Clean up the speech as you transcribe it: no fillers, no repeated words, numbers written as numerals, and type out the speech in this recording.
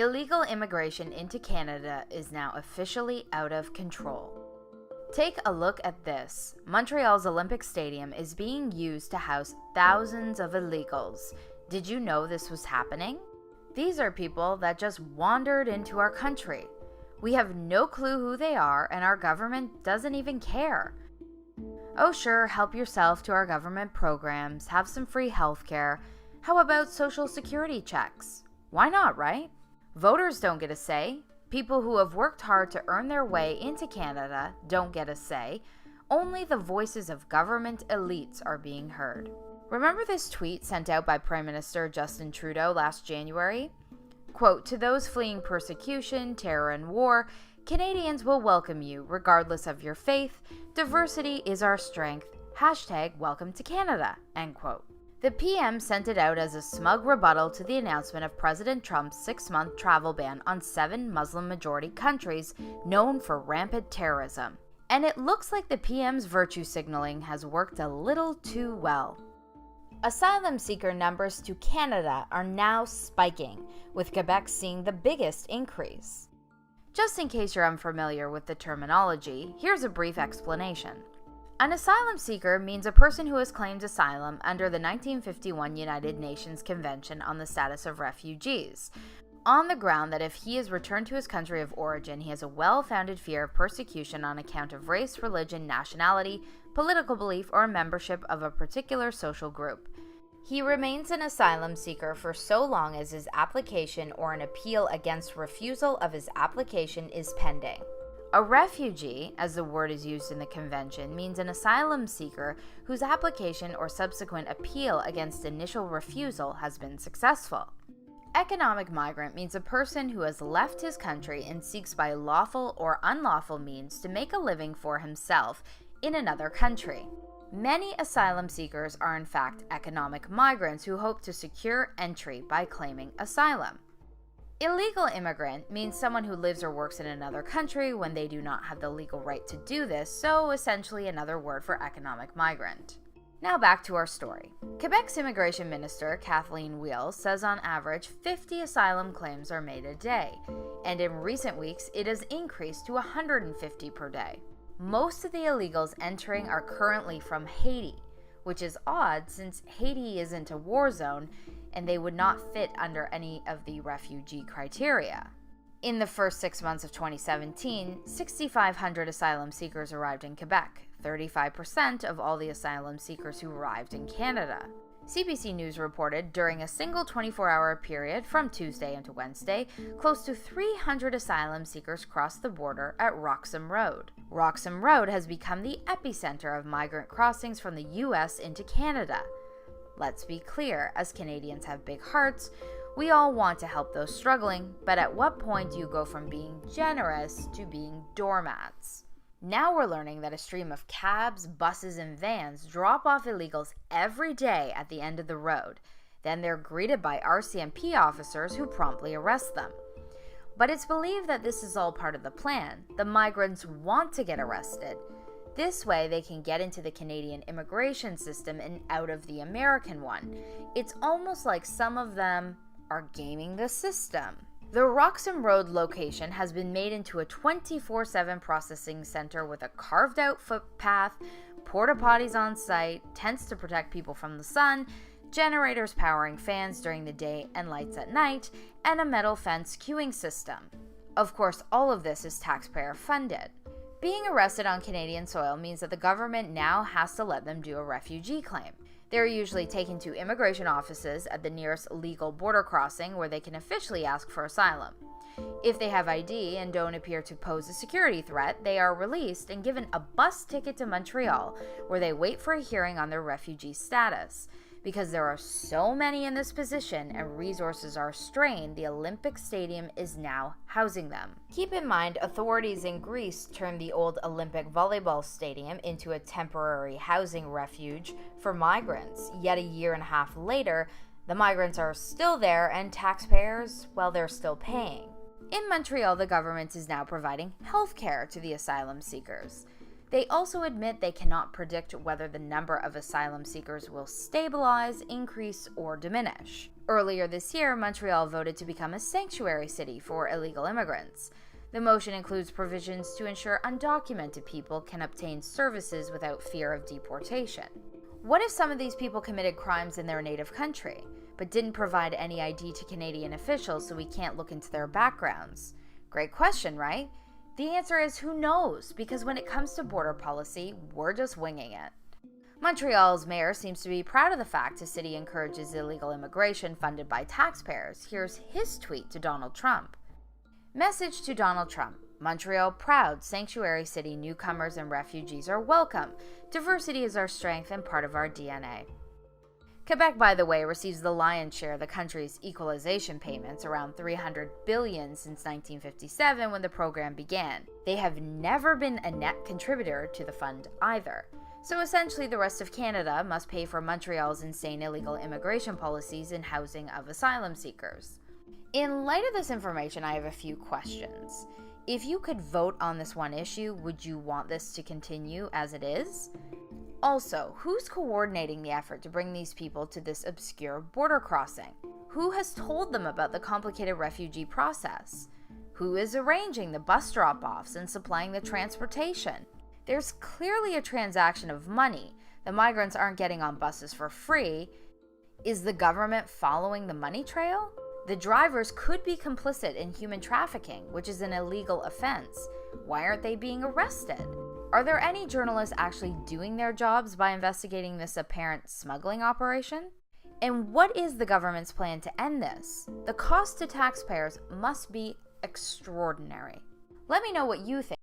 Illegal immigration into Canada is now officially out of control. Take a look at this. Montreal's Olympic Stadium is being used to house thousands of illegals. Did you know this was happening? These are people that just wandered into our country. We have no clue who they are, and our government doesn't even care. Oh sure, help yourself to our government programs, have some free healthcare. How about social security checks? Why not, right? Voters don't get a say. People who have worked hard to earn their way into Canada don't get a say. Only the voices of government elites are being heard. Remember this tweet sent out by Prime Minister Justin Trudeau last January? Quote, "To those fleeing persecution, terror, and war, Canadians will welcome you regardless of your faith. Diversity is our strength. Hashtag welcome to Canada." End quote. The PM sent it out as a smug rebuttal to the announcement of President Trump's 6-month travel ban on 7 Muslim-majority countries known for rampant terrorism. And it looks like the PM's virtue signaling has worked a little too well. Asylum seeker numbers to Canada are now spiking, with Quebec seeing the biggest increase. Just in case you're unfamiliar with the terminology, here's a brief explanation. An asylum seeker means a person who has claimed asylum under the 1951 United Nations Convention on the Status of Refugees, on the ground that if he is returned to his country of origin, he has a well-founded fear of persecution on account of race, religion, nationality, political belief, or membership of a particular social group. He remains an asylum seeker for so long as his application or an appeal against refusal of his application is pending. A refugee, as the word is used in the convention, means an asylum seeker whose application or subsequent appeal against initial refusal has been successful. Economic migrant means a person who has left his country and seeks by lawful or unlawful means to make a living for himself in another country. Many asylum seekers are in fact economic migrants who hope to secure entry by claiming asylum. Illegal immigrant means someone who lives or works in another country when they do not have the legal right to do this, so essentially another word for economic migrant. Now back to our story. Quebec's immigration minister, Kathleen Wheels, says on average 50 asylum claims are made a day, and in recent weeks it has increased to 150 per day. Most of the illegals entering are currently from Haiti, which is odd since Haiti isn't a war zone and they would not fit under any of the refugee criteria. In the first 6 months of 2017, 6,500 asylum seekers arrived in Quebec, 35% of all the asylum seekers who arrived in Canada. CBC News reported during a single 24-hour period from Tuesday into Wednesday, close to 300 asylum seekers crossed the border at Roxham Road. Roxham Road has become the epicenter of migrant crossings from the US into Canada. Let's be clear, as Canadians have big hearts, we all want to help those struggling, but at what point do you go from being generous to being doormats? Now we're learning that a stream of cabs, buses, and vans drop off illegals every day at the end of the road. Then they're greeted by RCMP officers who promptly arrest them. But it's believed that this is all part of the plan. The migrants want to get arrested. This way they can get into the Canadian immigration system and out of the American one. It's almost like some of them are gaming the system. The Roxham Road location has been made into a 24/7 processing center with a carved-out footpath, porta potties on site, tents to protect people from the sun, generators powering fans during the day and lights at night, and a metal fence queuing system. Of course, all of this is taxpayer funded. Being arrested on Canadian soil means that the government now has to let them do a refugee claim. They're usually taken to immigration offices at the nearest legal border crossing where they can officially ask for asylum. If they have ID and don't appear to pose a security threat, they are released and given a bus ticket to Montreal, where they wait for a hearing on their refugee status. Because there are so many in this position and resources are strained, the Olympic Stadium is now housing them. Keep in mind, authorities in Greece turned the old Olympic volleyball stadium into a temporary housing refuge for migrants. Yet a year and a half later, the migrants are still there and taxpayers, well, they're still paying. In Montreal, the government is now providing health care to the asylum seekers. They also admit they cannot predict whether the number of asylum seekers will stabilize, increase, or diminish. Earlier this year, Montreal voted to become a sanctuary city for illegal immigrants. The motion includes provisions to ensure undocumented people can obtain services without fear of deportation. What if some of these people committed crimes in their native country, but didn't provide any ID to Canadian officials, so we can't look into their backgrounds? Great question, right? The answer is who knows, because when it comes to border policy, we're just winging it. Montreal's mayor seems to be proud of the fact the city encourages illegal immigration funded by taxpayers. Here's his tweet to Donald Trump. Message to Donald Trump. Montreal proud sanctuary city, newcomers and refugees are welcome. Diversity is our strength and part of our DNA. Quebec, by the way, receives the lion's share of the country's equalization payments, around $300 billion since 1957 when the program began. They have never been a net contributor to the fund either. So essentially, the rest of Canada must pay for Montreal's insane illegal immigration policies and housing of asylum seekers. In light of this information, I have a few questions. If you could vote on this one issue, would you want this to continue as it is? Also, who's coordinating the effort to bring these people to this obscure border crossing? Who has told them about the complicated refugee process? Who is arranging the bus drop-offs and supplying the transportation? There's clearly a transaction of money. The migrants aren't getting on buses for free. Is the government following the money trail? The drivers could be complicit in human trafficking, which is an illegal offense. Why aren't they being arrested? Are there any journalists actually doing their jobs by investigating this apparent smuggling operation? And what is the government's plan to end this? The cost to taxpayers must be extraordinary. Let me know what you think.